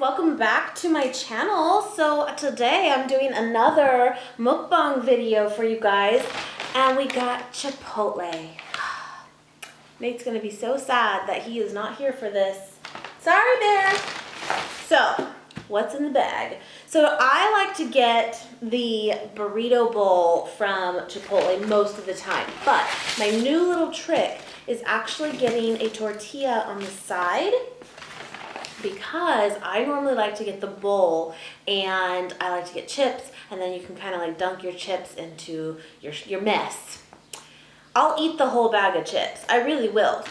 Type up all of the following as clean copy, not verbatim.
welcome back to my channel. So today I'm doing another mukbang video for you guys, and we got Chipotle. Nate's gonna be so sad that he is not here for this. Sorry, Bear. So what's in the bag? So I like to get the burrito bowl from Chipotle most of the time, but my new little trick is actually getting a tortilla on the side, because I normally like to get the bowl and I like to get chips, and then you can kind of like dunk your chips into your mess. I'll eat the whole bag of chips. I really will.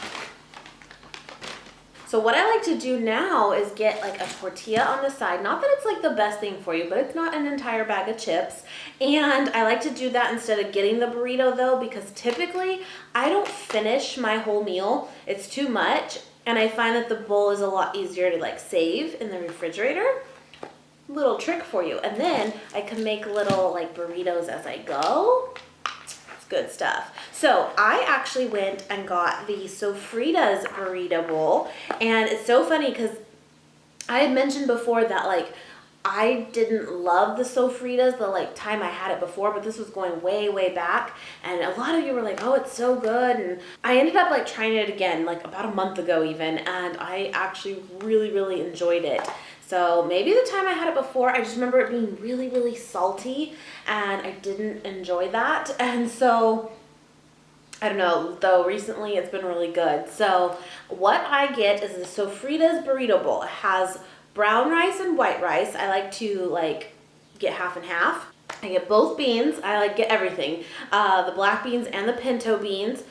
So what I like to do now is get like a tortilla on the side. Not that it's like the best thing for you, but it's not an entire bag of chips. And I like to do that instead of getting the burrito though, because typically I don't finish my whole meal. It's too much. And I find that the bowl is a lot easier to like save in the refrigerator. Little trick for you. And then I can make little like burritos as I go. It's good stuff. So I actually went and got the Sofritas burrito bowl. And it's so funny because I had mentioned before that like I didn't love the Sofritas the like time I had it before, but this was going way back, and a lot of you were like, oh, it's so good. And I ended up like trying it again like about a month ago even, and I actually really enjoyed it. So maybe the time I had it before, I just remember it being really salty and I didn't enjoy that. And so I don't know, though recently it's been really good. So what I get is the Sofritas burrito bowl. It has brown rice and white rice. I like to like get half and half. I get both beans. I like get everything. The black beans and the pinto beans.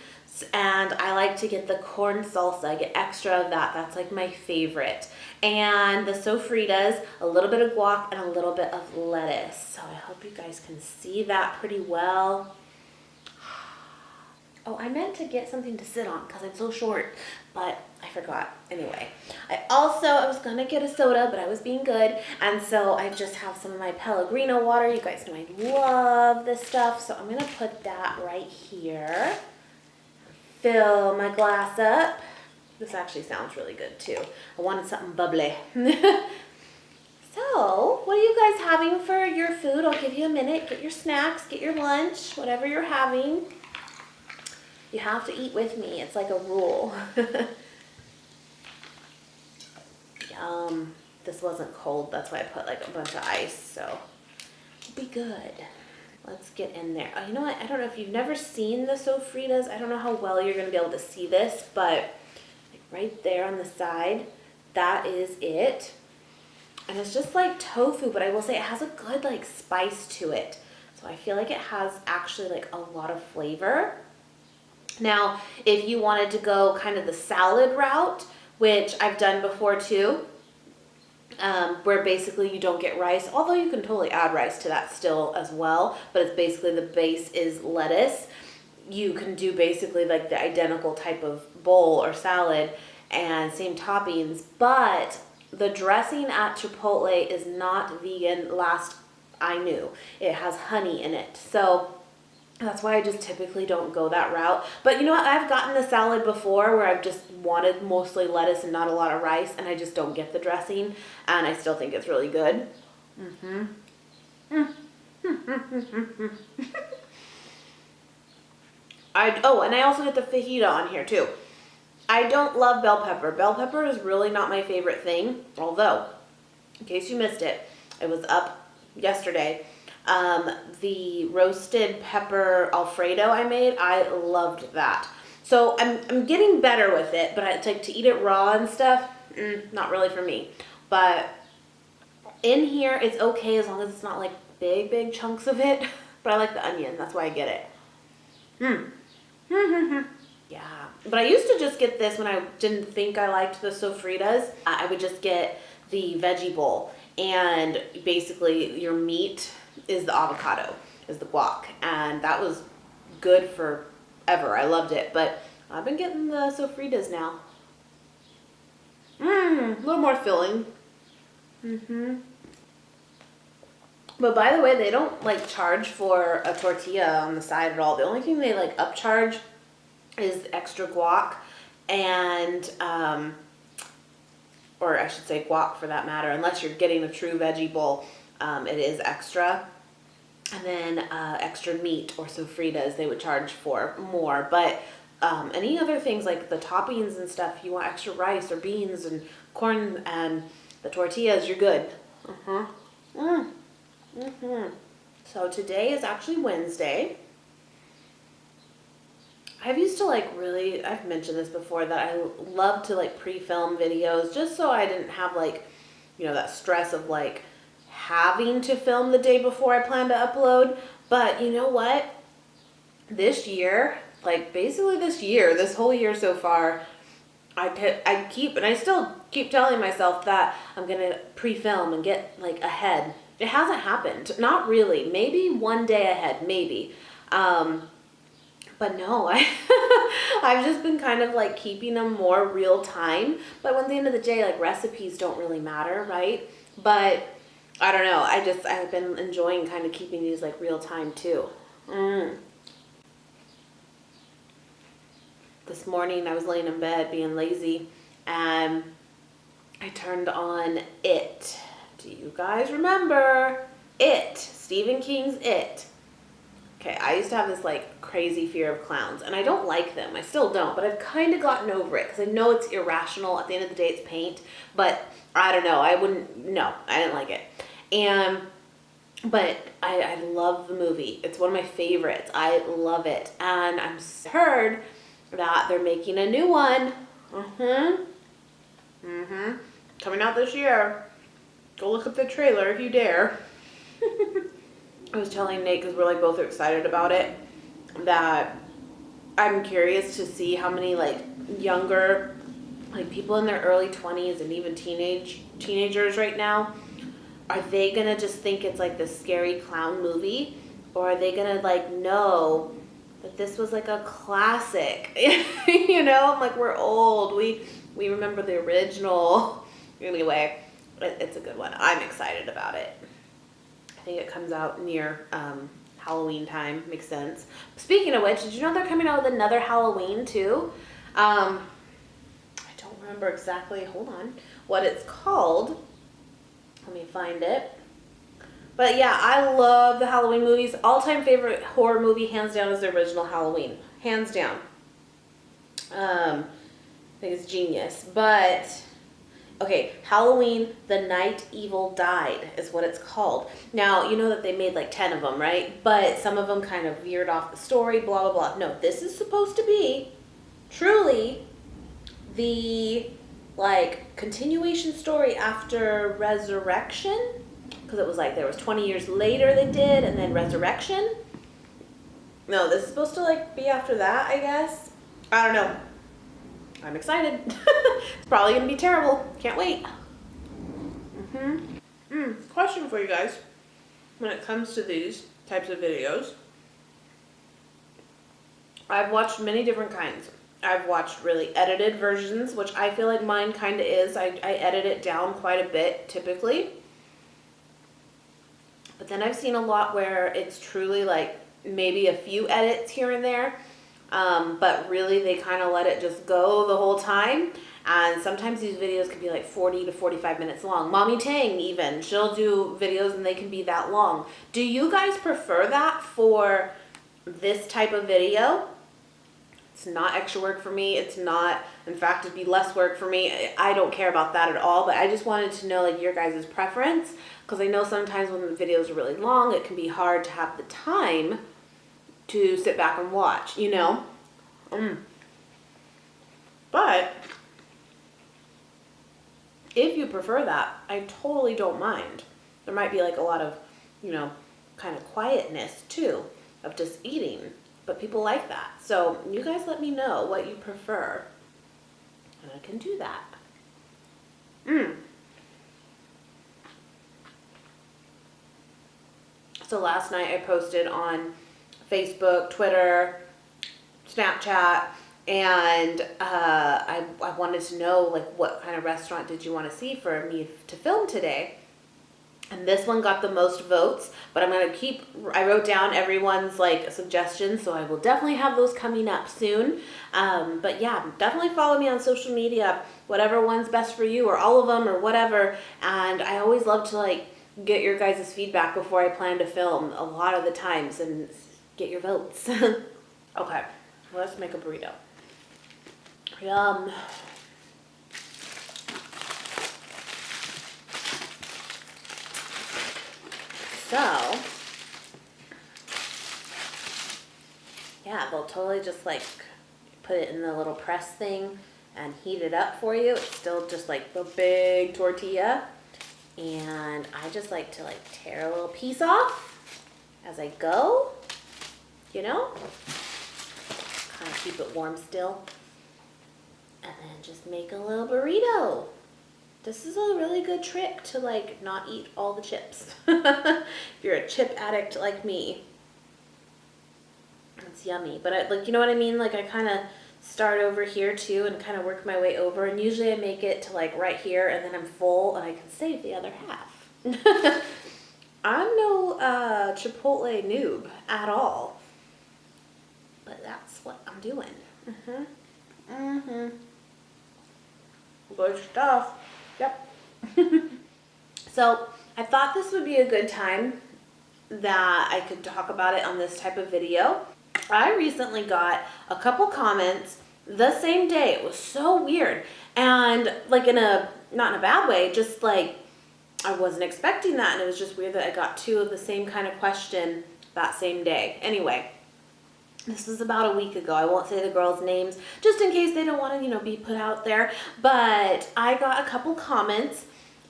And I like to get the corn salsa. I get extra of that. That's like my favorite. And the Sofritas, a little bit of guac and a little bit of lettuce. So I hope you guys can see that pretty well. Oh, I meant to get something to sit on because I'm so short, but I forgot. Anyway, I was going to get a soda, but I was being good. And so I just have some of my Pellegrino water. You guys know I love this stuff. So I'm going to put that right here. Fill my glass up. This actually sounds really good too. I wanted something bubbly. So, what are you guys having for your food? I'll give you a minute. Get your snacks, get your lunch, whatever you're having. You have to eat with me. It's like a rule. Yum. This wasn't cold. That's why I put like a bunch of ice. So it'll be good. Let's get in there. Oh, you know what? I don't know if you've never seen the Sofritas. I don't know how well you're going to be able to see this, but like right there on the side, that is it. And it's just like tofu, but I will say it has a good like spice to it. So I feel like it has actually like a lot of flavor. Now, if you wanted to go kind of the salad route, which I've done before too, where basically you don't get rice, although you can totally add rice to that still as well, but it's basically the base is lettuce. You can do basically like the identical type of bowl or salad and same toppings, but the dressing at Chipotle is not vegan, last I knew. It has honey in it. So that's why I just typically don't go that route. But you know what? I've gotten the salad before where I've just wanted mostly lettuce and not a lot of rice, and I just don't get the dressing, and I still think it's really good. And I also get the fajita on here too. I don't love bell pepper. Bell pepper is really not my favorite thing, although, in case you missed it, it was up yesterday. The roasted pepper Alfredo I made, I loved that. So I'm getting better with it, but it's like to eat it raw and stuff, not really for me. But in here, it's okay as long as it's not like big chunks of it. But I like the onion, that's why I get it. Yeah, but I used to just get this when I didn't think I liked the Sofritas. I would just get the veggie bowl, and basically your meat is the avocado, is the guac, and that was good forever. I loved it, but I've been getting the Sofritas now. A little more filling. But by the way, they don't like charge for a tortilla on the side at all. The only thing they like upcharge is extra guac and or I should say guac for that matter, unless you're getting a true veggie bowl, it is extra. And then extra meat or sofritas they would charge for more. But any other things like the toppings and stuff, you want extra rice or beans and corn and the tortillas, you're good. So today is actually Wednesday. I've used to like really, I've mentioned this before, that I love to like pre-film videos just so I didn't have like, you know, that stress of like having to film the day before I plan to upload. But you know what? This year, like basically this whole year so far, I still keep telling myself that I'm going to pre-film and get like ahead. It hasn't happened. Not really. Maybe one day ahead, maybe. But no, I've just been kind of like keeping them more real time. But at the end of the day, like recipes don't really matter, right? But I don't know. I've been enjoying kind of keeping these like real time too. This morning I was laying in bed being lazy and I turned on It. Do you guys remember It? Stephen King's It. Okay, I used to have this like crazy fear of clowns and I don't like them. I still don't, but I've kind of gotten over it because I know it's irrational. At the end of the day, it's paint, but I don't know. I didn't like it. But I love the movie. It's one of my favorites. I love it. And I'm heard that they're making a new one. Coming out this year. Go look up the trailer if you dare. I was telling Nate, because we're like both excited about it, that I'm curious to see how many like younger, like people in their early 20s and even teenagers right now, are they gonna just think it's like this scary clown movie, or are they gonna like know that this was like a classic? You know, I'm like, we're old. We remember the original. Anyway, it's a good one. I'm excited about it. I think it comes out near Halloween time. Makes sense. Speaking of which, did you know they're coming out with another Halloween too? I don't remember exactly, hold on, what it's called. Let me find it. But yeah, I love the Halloween movies. All-time favorite horror movie, hands down, is the original Halloween. Hands down. I think it's genius. But, okay, Halloween, The Night Evil Died is what it's called. Now, you know that they made like 10 of them, right? But some of them kind of veered off the story, blah, blah, blah. No, this is supposed to be truly the like continuation story after Resurrection, because it was like there was 20 years later they did, and then Resurrection. No, this is supposed to like be after that, I guess. I don't know. I'm excited. It's probably gonna be terrible. Can't wait. Question for you guys. When it comes to these types of videos, I've watched many different kinds. I've watched really edited versions, which I feel like mine kind of is. I edit it down quite a bit, typically. But then I've seen a lot where it's truly like maybe a few edits here and there, but really they kind of let it just go the whole time. And sometimes these videos can be like 40 to 45 minutes long. Mommy Tang even, she'll do videos and they can be that long. Do you guys prefer that for this type of video? It's not extra work for me. It's not, in fact, it'd be less work for me. I don't care about that at all, but I just wanted to know like your guys' preference, because I know sometimes when the videos are really long, it can be hard to have the time to sit back and watch, you know? But if you prefer that, I totally don't mind. There might be like a lot of, you know, kind of quietness too, of just eating. But people like that. So you guys let me know what you prefer. And I can do that. So last night I posted on Facebook, Twitter, Snapchat, and I wanted to know like what kind of restaurant did you want to see for me to film today. And this one got the most votes, but I wrote down everyone's like suggestions, so I will definitely have those coming up soon. But yeah, definitely follow me on social media, whatever one's best for you, or all of them, or whatever. And I always love to like get your guys' feedback before I plan to film a lot of the times and get your votes. Okay, let's make a burrito. Yum. So, yeah, they'll totally just like put it in the little press thing and heat it up for you. It's still just like the big tortilla. And I just like to like tear a little piece off as I go, you know, kind of keep it warm still. And then just make a little burrito. This is a really good trick to like not eat all the chips. If you're a chip addict like me. It's yummy. But I, like, you know what I mean? Like I kind of start over here too and kind of work my way over. And usually I make it to like right here and then I'm full and I can save the other half. I'm no Chipotle noob at all. But that's what I'm doing. Good stuff. Yep. So I thought this would be a good time that I could talk about it on this type of video. I recently got a couple comments the same day. It was so weird. And like not in a bad way, just like I wasn't expecting that. And it was just weird that I got two of the same kind of question that same day. Anyway, this was about a week ago. I won't say the girls' names just in case they don't want to, you know, be put out there. But I got a couple comments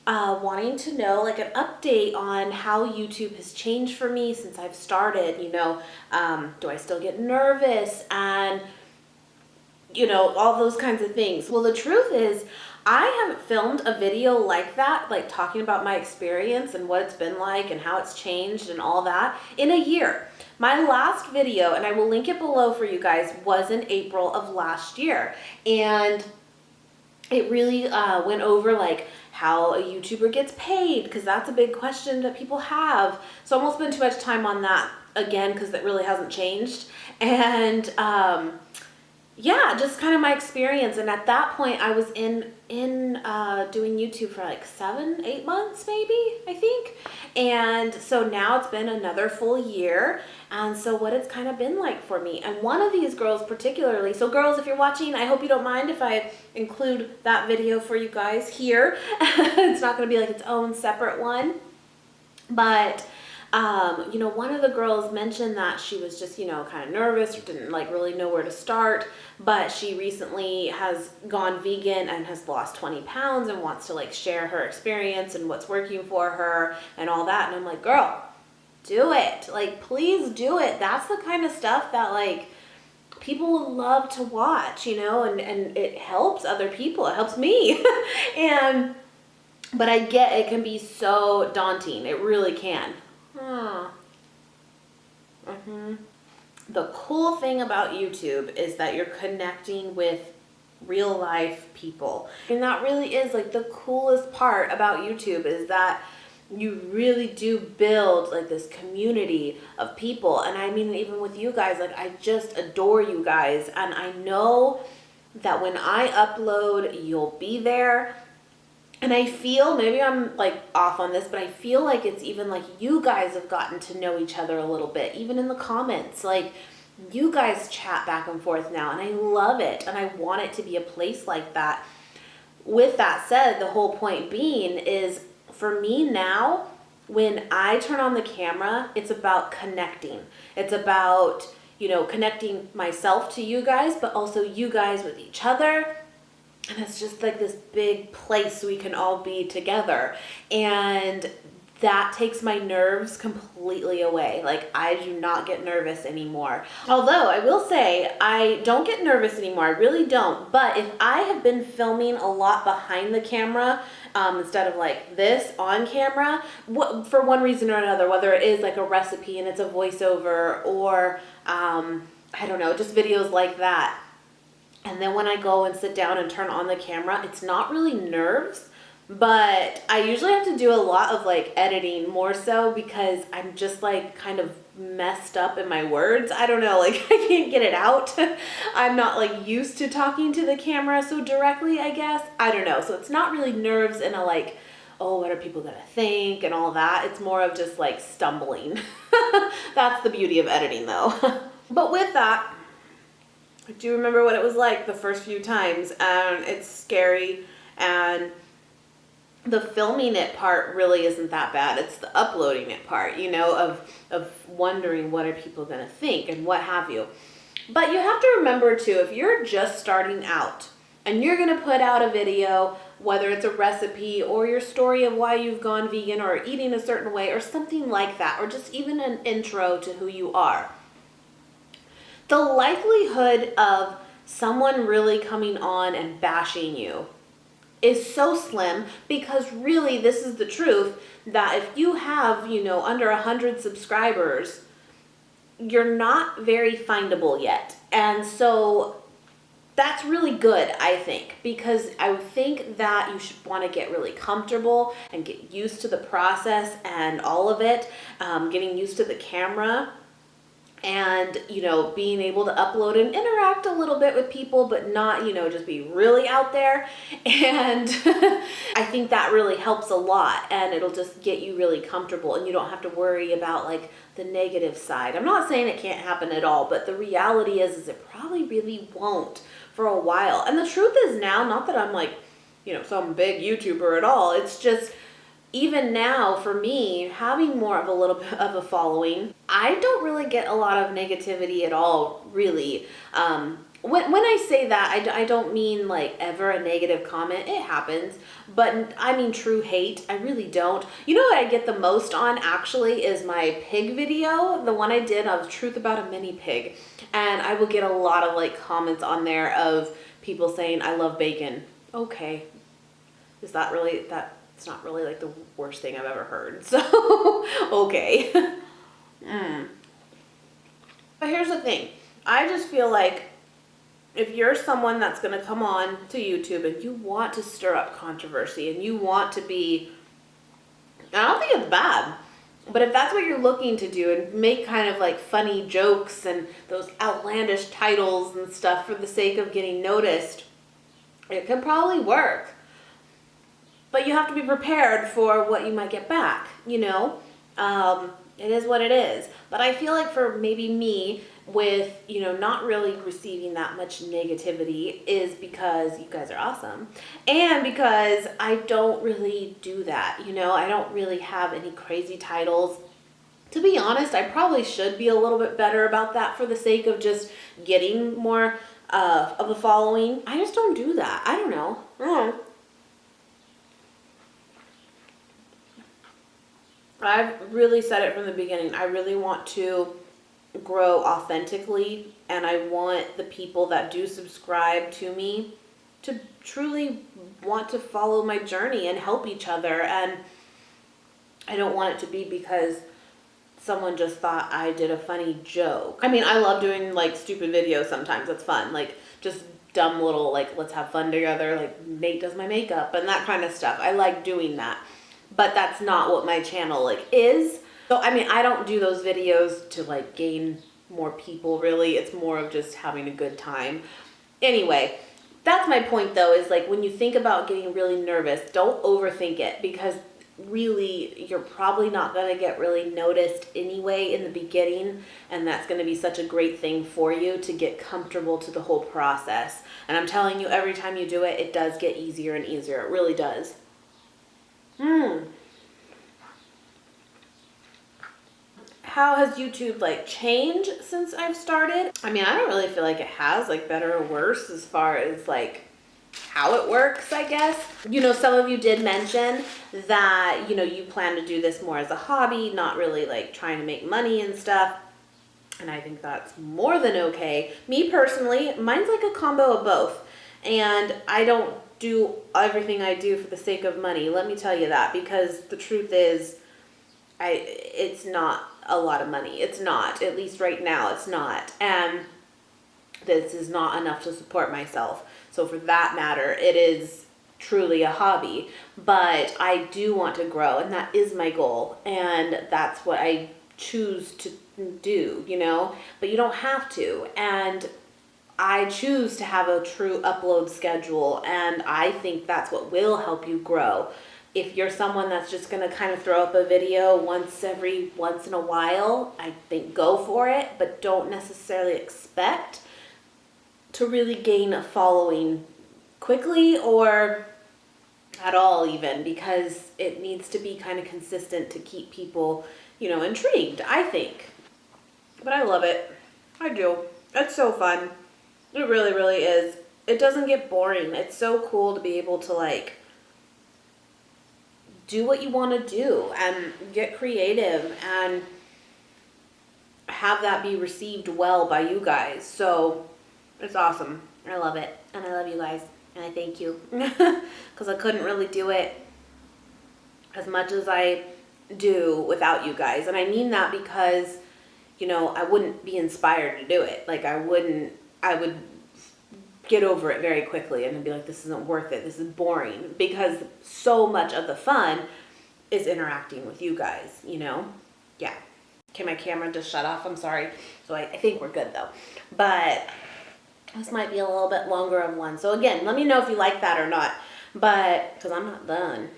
wanting to know like an update on how YouTube has changed for me since I've started. You know, do I still get nervous and, you know, all those kinds of things. Well, the truth is I haven't filmed a video like that, like talking about my experience and what it's been like and how it's changed and all that in a year. My last video, and I will link it below for you guys, was in April of last year. And it really went over like how a YouTuber gets paid, because that's a big question that people have. So I won't spend too much time on that again because it really hasn't changed. And yeah, just kind of my experience. And at that point I was in doing YouTube for like 7-8 months maybe, I think. And so now it's been another full year. And so what it's kind of been like for me. And one of these girls particularly, so girls, if you're watching, I hope you don't mind if I include that video for you guys here. It's not going to be like its own separate one. But you know, one of the girls mentioned that she was just, you know, kind of nervous or didn't like really know where to start, but she recently has gone vegan and has lost 20 pounds and wants to like share her experience and what's working for her and all that. And I'm like, girl, do it. Like, please do it. That's the kind of stuff that like people will love to watch, you know, and it helps other people. It helps me. But I get it can be so daunting. It really can. The cool thing about YouTube is that you're connecting with real life people. And that really is like the coolest part about YouTube, is that you really do build like this community of people. And I mean, even with you guys, like I just adore you guys. And I know that when I upload, you'll be there. And I feel, maybe I'm like off on this, but I feel like it's even like you guys have gotten to know each other a little bit, even in the comments. Like you guys chat back and forth now, and I love it. And I want it to be a place like that. With that said, the whole point being is, for me now, when I turn on the camera, it's about connecting. It's about, you know, connecting myself to you guys, but also you guys with each other. And it's just like this big place we can all be together. And that takes my nerves completely away. Like I do not get nervous anymore. Although I will say I don't get nervous anymore. I really don't. But if I have been filming a lot behind the camera instead of like this on camera, for one reason or another, whether it is like a recipe and it's a voiceover, or I don't know, just videos like that. And then when I go and sit down and turn on the camera, it's not really nerves, But I usually have to do a lot of like editing, more so because I'm just like kind of messed up in my words. I don't know, like I can't get it out. I'm not like used to talking to the camera so directly, I guess. I don't know. So it's not really nerves in a like, oh, what are people gonna think and all that. It's more of just like stumbling. That's the beauty of editing though. But with that, I do remember what it was like the first few times, and it's scary, and the filming it part really isn't that bad. It's the uploading it part, you know, of wondering what are people gonna think and what have you. But you have to remember too, if you're just starting out and you're gonna put out a video, whether it's a recipe or your story of why you've gone vegan or eating a certain way or something like that, or just even an intro to who you are, the likelihood of someone really coming on and bashing you is so slim, because really this is the truth, that if you have, you know, under 100 subscribers, you're not very findable yet. And so that's really good, I think, because I think that you should want to get really comfortable and get used to the process and all of it, getting used to the camera, and, you know, being able to upload and interact a little bit with people, but not, you know, just be really out there. And I think that really helps a lot, and it'll just get you really comfortable, and you don't have to worry about like the negative side. I'm not saying it can't happen at all, but the reality is it probably really won't for a while. And the truth is now, not that I'm like, you know, some big YouTuber at all, it's just, even now, for me, having more of a little bit of a following, I don't really get a lot of negativity at all, really. When I say that, I don't mean like ever a negative comment. It happens, but I mean true hate. I really don't. You know what I get the most on, actually, is my pig video, the one I did of Truth About a Mini Pig. And I will get a lot of like comments on there of people saying, I love bacon. Okay. Is that really, it's not really like the worst thing I've ever heard. So, okay. But here's the thing. I just feel like if you're someone that's going to come on to YouTube and you want to stir up controversy and you want to be, I don't think it's bad, but if that's what you're looking to do and make kind of like funny jokes and those outlandish titles and stuff for the sake of getting noticed, it could probably work. But you have to be prepared for what you might get back, you know? It is what it is. But I feel like for maybe me, with, you know, not really receiving that much negativity, is because you guys are awesome. And because I don't really do that, you know? I don't really have any crazy titles. To be honest, I probably should be a little bit better about that for the sake of just getting more of a following. I just don't do that. I don't know. I've really said it from the beginning. I really want to grow authentically, and I want the people that do subscribe to me to truly want to follow my journey and help each other. And I don't want it to be because someone just thought I did a funny joke. I mean, I love doing like stupid videos sometimes. It's fun. Like just dumb little, like, let's have fun together. Like Nate does my makeup and that kind of stuff. I like doing that. But that's not what my channel like is. So, I mean, I don't do those videos to like gain more people, really. It's more of just having a good time. Anyway, that's my point though, is like when you think about getting really nervous, don't overthink it, because really you're probably not going to get really noticed anyway in the beginning, and that's going to be such a great thing for you to get comfortable to the whole process. And I'm telling you, every time you do it, it does get easier and easier. It really does. How has YouTube like changed since I've started? I mean, I don't really feel like it has, like, better or worse as far as like how it works, I guess. You know, some of you did mention that, you know, you plan to do this more as a hobby, not really like trying to make money and stuff. And I think that's more than okay. Me personally, mine's like a combo of both. And I don't do everything I do for the sake of money. Let me tell you that, because the truth is, it's not a lot of money. It's not, at least right now, it's not. And this is not enough to support myself. So for that matter, it is truly a hobby, but I do want to grow, and that is my goal, and that's what I choose to do, you know, but you don't have to. And I choose to have a true upload schedule, and I think that's what will help you grow. If you're someone that's just going to kind of throw up a video once in a while, I think go for it, but don't necessarily expect to really gain a following quickly or at all even, because it needs to be kind of consistent to keep people, you know, intrigued, I think. But I love it. I do. It's so fun. It really, really is. It doesn't get boring. It's so cool to be able to like do what you want to do and get creative and have that be received well by you guys. So it's awesome. I love it. And I love you guys. And I thank you. Because I couldn't really do it as much as I do without you guys. And I mean that because, you know, I wouldn't be inspired to do it. Like I would get over it very quickly and be like, this isn't worth it. This is boring, because so much of the fun is interacting with you guys, you know? Yeah. Okay, my camera just shut off. I'm sorry. So I think we're good though. But this might be a little bit longer of one. So again, let me know if you like that or not. But, because I'm not done.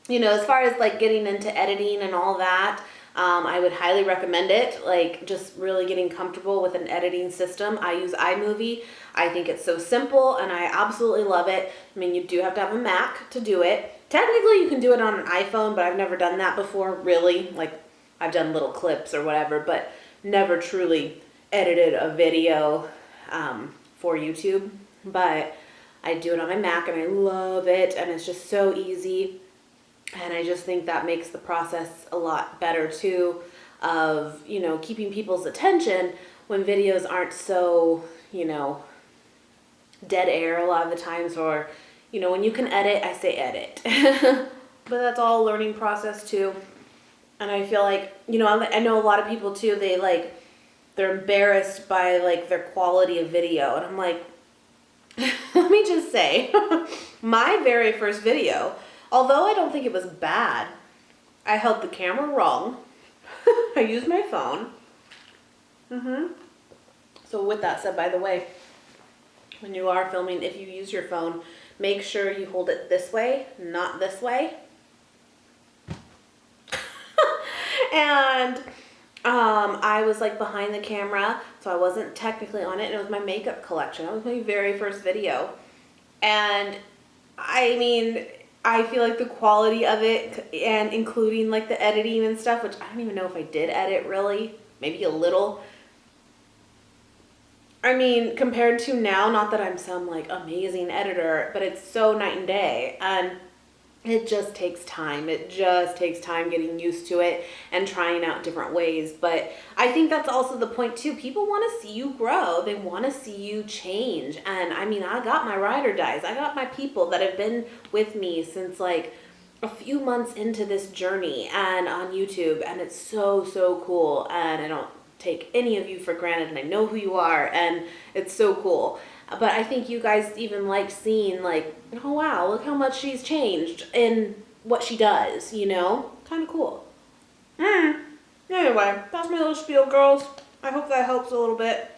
You know, as far as like getting into editing and all that, I would highly recommend it. Like just really getting comfortable with an editing system. I use iMovie. I think it's so simple and I absolutely love it. I mean, you do have to have a Mac to do it. Technically, you can do it on an iPhone, but I've never done that before, really. Like, I've done little clips or whatever, but never truly edited a video for YouTube. But I do it on my Mac and I love it, and it's just so easy. And I just think that makes the process a lot better too, of, you know, keeping people's attention when videos aren't so, you know, dead air a lot of the times, or, you know, when you can edit, I say edit. But that's all a learning process too. And I feel like, you know, I know a lot of people too, they're embarrassed by like their quality of video. And I'm like, let me just say, my very first video, although I don't think it was bad, I held the camera wrong. I used my phone. So with that said, by the way, when you are filming, if you use your phone, make sure you hold it this way, not this way. And I was like behind the camera, so I wasn't technically on it, and it was my makeup collection. That was my very first video. And I mean, I feel like the quality of it, and including like the editing and stuff, which I don't even know if I did edit really, maybe a little. I mean, compared to now, not that I'm some like amazing editor, but it's so night and day, and it just takes time. It just takes time getting used to it and trying out different ways. But I think that's also the point too. People want to see you grow. They want to see you change. And I mean, I got my ride or dies. I got my people that have been with me since like a few months into this journey and on YouTube. And it's so, so cool. And I don't take any of you for granted, and I know who you are, and it's so cool. But I think you guys even like seeing like, oh wow, look how much she's changed in what she does, you know? Kind of cool. Anyway, that's my little spiel, girls. I hope that helps a little bit.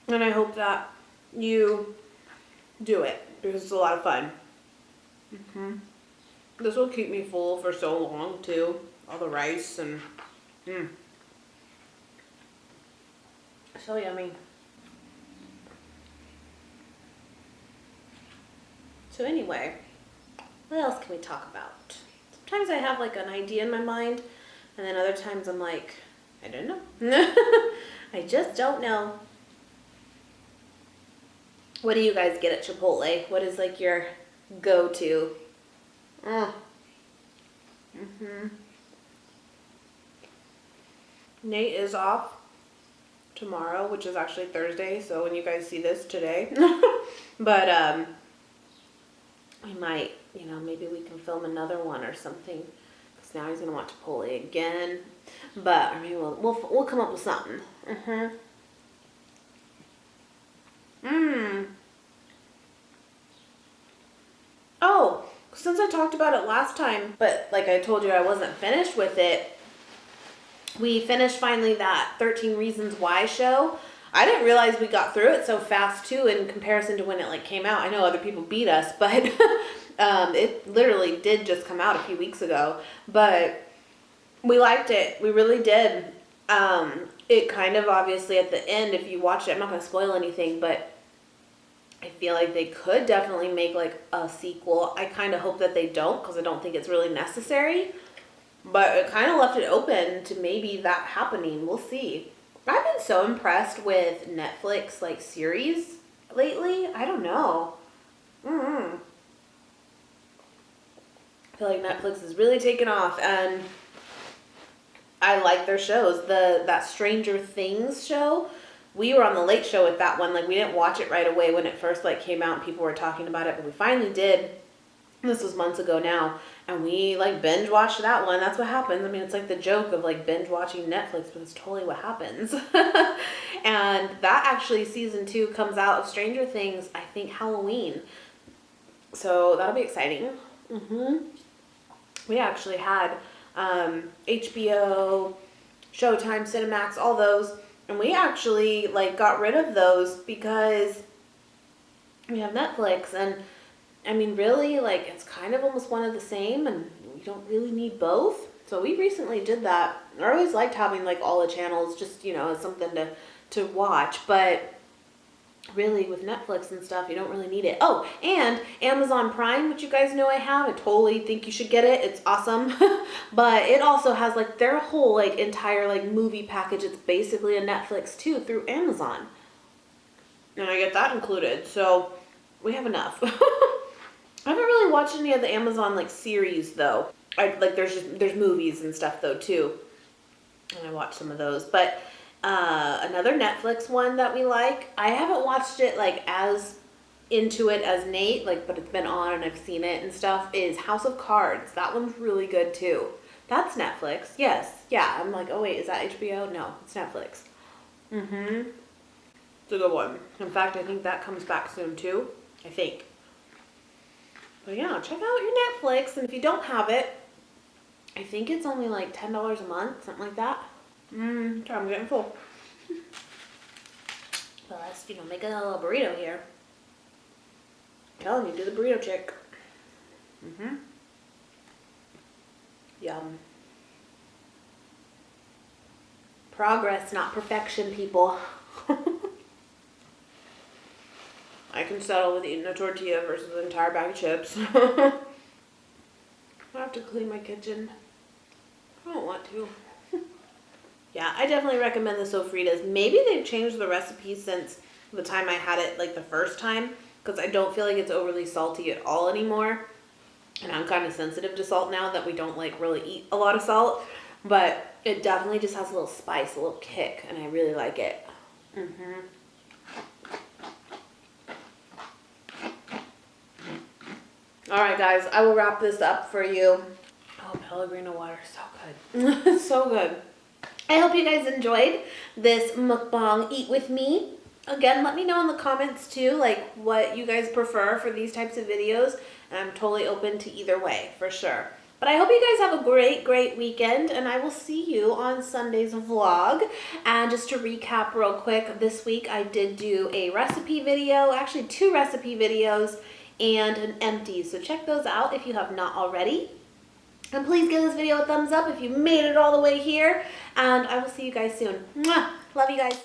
And I hope that you do it, because it's a lot of fun. This will keep me full for so long too. All the rice and so yummy. So anyway, what else can we talk about? Sometimes I have like an idea in my mind, and then other times I'm like, I don't know. I just don't know. What do you guys get at Chipotle? What is like your go-to? Nate is off tomorrow, which is actually Thursday, so when you guys see this today. But we might, you know, maybe we can film another one or something, because now he's gonna want Chipotle again. But I mean, we'll come up with something. since I talked about it last time, but like I told you, I wasn't finished with it. We finished finally that 13 Reasons Why show. I didn't realize we got through it so fast too in comparison to when it like came out. I know other people beat us, but it literally did just come out a few weeks ago. But we liked it. We really did. It kind of obviously at the end, if you watch it, I'm not going to spoil anything, but I feel like they could definitely make like a sequel. I kind of hope that they don't, because I don't think it's really necessary. But it kind of left it open to maybe that happening. We'll see. I've been so impressed with Netflix like series lately. I don't know. I feel like Netflix is really taken off, and I like their shows. That Stranger Things show, we were on the late show with that one. Like, we didn't watch it right away when it first like came out and people were talking about it, but we finally did. This was months ago now, and we like binge watched that one. That's what happens. I mean, it's like the joke of like binge watching Netflix, but it's totally what happens. And that actually season 2 comes out of Stranger Things, I think Halloween. So that'll be exciting. We actually had HBO, Showtime, Cinemax, all those, and we actually like got rid of those because we have Netflix. And I mean, really, like, it's kind of almost one of the same, and you don't really need both. So we recently did that. I always liked having like all the channels, just, you know, as something to watch. But really, with Netflix and stuff, you don't really need it. Oh, and Amazon Prime, which you guys know I have. I totally think you should get it. It's awesome. But it also has like their whole like entire like movie package. It's basically a Netflix too through Amazon, and I get that included. So we have enough. I haven't really watched any of the Amazon like series though. There's movies and stuff though too, and I watched some of those. But another Netflix one that we like, I haven't watched it like as into it as Nate, like, but it's been on and I've seen it and stuff, is House of Cards. That one's really good too. That's Netflix. Yes. Yeah. I'm like, oh wait, is that HBO? No, it's Netflix. It's a good one. In fact, I think that comes back soon too. I think. But yeah, check out your Netflix, and if you don't have it, I think it's only like $10 a month, something like that. I'm getting full. Well, let's, make a little burrito here. I'm telling you, do the burrito chick. Yum. Progress, not perfection, people. I can settle with eating a tortilla versus an entire bag of chips. I have to clean my kitchen. I don't want to. Yeah, I definitely recommend the sofritas. Maybe they've changed the recipe since the time I had it like the first time, because I don't feel like it's overly salty at all anymore. And I'm kind of sensitive to salt now that we don't like really eat a lot of salt. But it definitely just has a little spice, a little kick, and I really like it. Alright guys, I will wrap this up for you. Oh, Pellegrino water, so good. So good. I hope you guys enjoyed this mukbang eat with me. Again, let me know in the comments too, like what you guys prefer for these types of videos. And I'm totally open to either way, for sure. But I hope you guys have a great, great weekend, and I will see you on Sunday's vlog. And just to recap real quick, this week I did do a recipe video, actually 2 recipe videos, and an empty. So check those out if you have not already. And please give this video a thumbs up if you made it all the way here. And I will see you guys soon. Mwah! Love you guys.